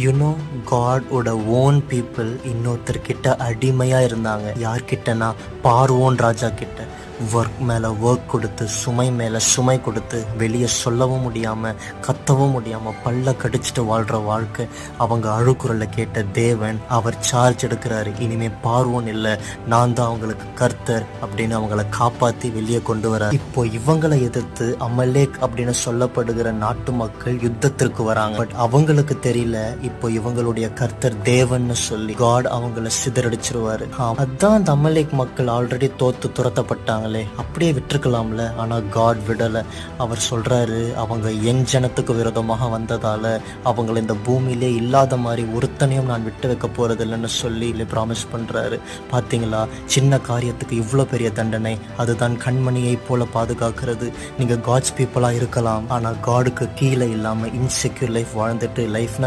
You know காடோட own people இன்னொருத்தர்கிட்ட அடிமையாக இருந்தாங்க. யார்கிட்டனா பார்வோன் ராஜா கிட்ட. ஒர்க் மேலே ஒர்க் கொடுத்து, சுமை மேலே சுமை கொடுத்து, வெளியே சொல்லவும் முடியாமல் கத்தவும் முடியாமல் பல்ல கடிச்சிட்டு வாழ்கிற வாழ்க்கை. அவங்க அழுக்குறலை கேட்ட தேவன் அவர் சார்ஜ் எடுக்கிறாரு. இனிமேல் பார்வோன் இல்லை, நான் தான் அவங்களுக்கு கர்த்தர் அப்படின்னு அவங்கள காப்பாற்றி வெளியே கொண்டு வரார். இப்போ இவங்களை எதிர்த்து அமலேக் அப்படின்னு சொல்லப்படுகிற நாட்டு மக்கள் யுத்தத்திற்கு வராங்க. பட் அவங்களுக்கு தெரியல இப்போ இவங்களுடைய கர்த்தர் தேவன்னு சொல்லி காட் அவங்கள சிதறடிச்சிருவாரு. அதான் அந்த அமலேக் மக்கள் ஆல்ரெடி தோத்து துரத்தப்பட்டாங்களே, அப்படியே விட்டுருக்கலாம்ல. ஆனா காட் விடல. அவர் சொல்றாரு, அவங்க என் ஜனத்துக்கு விரோதமாக வந்ததால அவங்களை இந்த பூமியிலே இல்லாத மாதிரி ஒருத்தனையும் நான் விட்டு வைக்க போறது இல்லைன்னு சொல்லி ப்ராமிஸ் பண்றாரு. பாத்தீங்களா, சின்ன காரியத்துக்கு இவ்வளோ பெரிய தண்டனை. அதுதான் கண்மணியை போல பாதுகாக்கிறது. நீங்க காட்ஸ் பீப்புளா இருக்கலாம், ஆனா காடுக்கு கீழே இல்லாம இன்செக்யூர் லைஃப் வாழ்ந்துட்டு லைஃப்னா